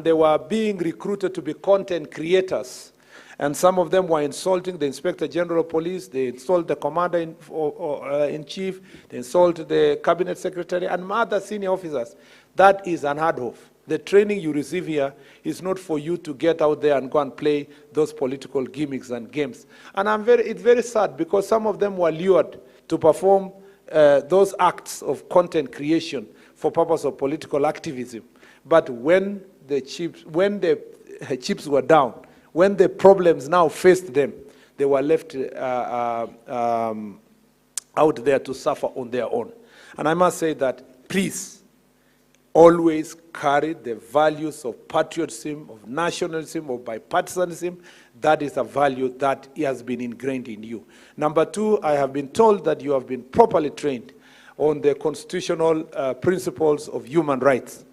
they were being recruited to be content creators. And some of them were insulting the Inspector General of Police, they insulted the Commander-in-Chief, they insulted the Cabinet Secretary, and other senior officers. That is unheard of. The training you receive here is not for you to get out there and go and play those political gimmicks and games. And it's very sad because some of them were lured to perform those acts of content creation for purpose of political activism. But when the chips were down, when the problems now faced them, they were left out there to suffer on their own. And I must say that, please, always carry the values of patriotism, of nationalism, of bipartisanism. That is a value that has been ingrained in you. Number two, I have been told that you have been properly trained on the constitutional principles of human rights.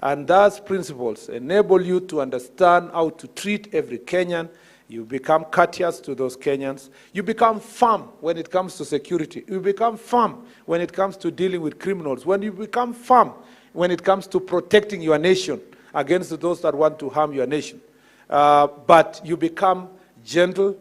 And those principles enable you to understand how to treat every Kenyan. You become courteous to those Kenyans. You become firm when it comes to security. You become firm when it comes to dealing with criminals. When you become firm when it comes to protecting your nation against those that want to harm your nation. But you become gentle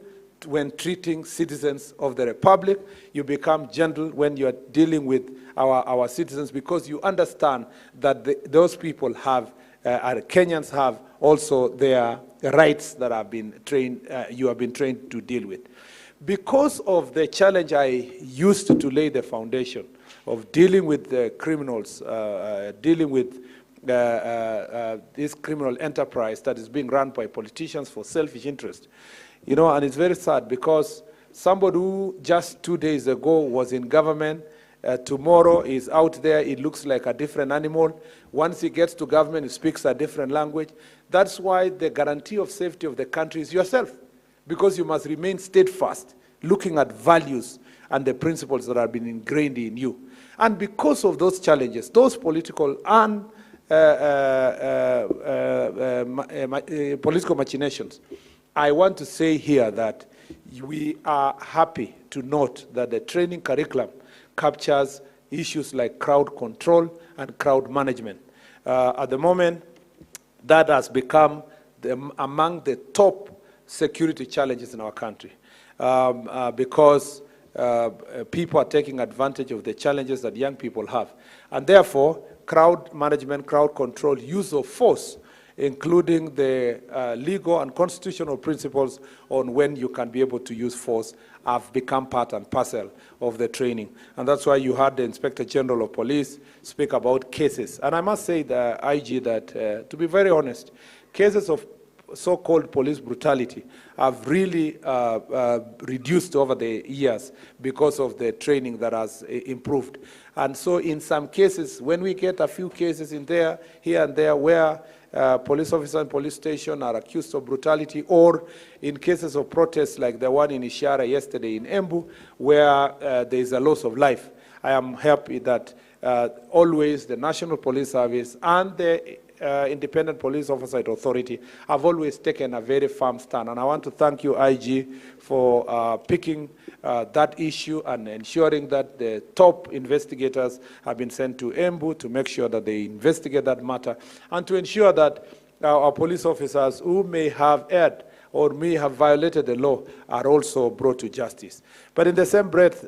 when treating citizens of the Republic. You become gentle when you are dealing with our citizens, because you understand that those people have, Kenyans have also their rights that have been trained, you have been trained to deal with. Because of the challenge I used to lay the foundation of dealing with the criminals, dealing with this criminal enterprise that is being run by politicians for selfish interest. You know, and it's very sad because somebody who just 2 days ago was in government, tomorrow is out there, it looks like a different animal. Once he gets to government, he speaks a different language. That's why the guarantee of safety of the country is yourself, because you must remain steadfast, looking at values and the principles that have been ingrained in you. And because of those challenges, those political and political machinations, I want to say here that we are happy to note that the training curriculum captures issues like crowd control and crowd management. At the moment, that has become among the top security challenges in our country, because people are taking advantage of the challenges that young people have. And therefore, crowd management, crowd control, use of force, including the legal and constitutional principles on when you can be able to use force, have become part and parcel of the training. And that's why you heard the Inspector General of Police speak about cases. And I must say, the IG, that to be very honest, cases of so-called police brutality have really reduced over the years because of the training that has improved. And so in some cases, when we get a few cases in there, here and there, where police officers and police station are accused of brutality, or in cases of protests like the one in Ishara yesterday in Embu, where there is a loss of life, I am happy that always the National Police Service and the Independent Police Oversight Authority have always taken a very firm stand. And I want to thank you, IG, for picking that issue and ensuring that the top investigators have been sent to Embu to make sure that they investigate that matter, and to ensure that our police officers who may have erred or may have violated the law are also brought to justice. But in the same breath,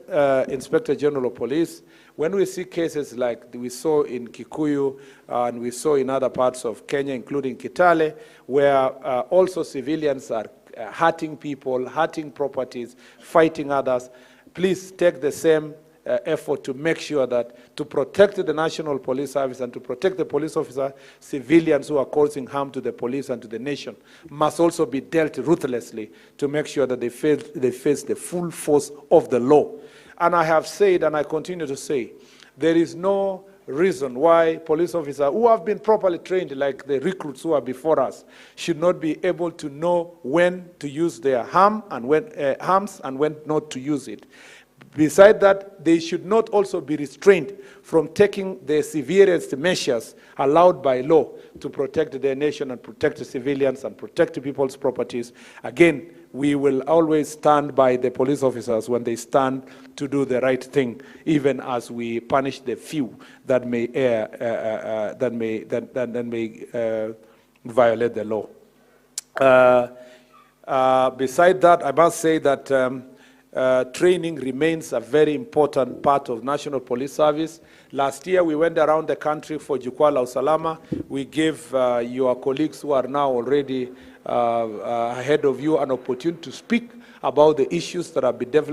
Inspector General of Police, when we see cases like we saw in Kikuyu and we saw in other parts of Kenya, including Kitale, where also civilians are hurting people, hurting properties, fighting others, please take the same effort to make sure that to protect the National Police Service and to protect the police officers, civilians who are causing harm to the police and to the nation must also be dealt ruthlessly to make sure that they face the full force of the law. And I have said, and I continue to say, there is no reason why police officers who have been properly trained, like the recruits who are before us, should not be able to know when to use their arms and when not to use it. Besides that, they should not also be restrained from taking the severest measures allowed by law to protect their nation and protect the civilians and protect people's properties. Again, we will always stand by the police officers when they stand to do the right thing, even as we punish the few that may violate the law. Beside that, I must say that training remains a very important part of National Police Service. Last year, we went around the country for Jukwaa la Usalama. We gave your colleagues who are now already ahead of you an opportunity to speak about the issues that have been developed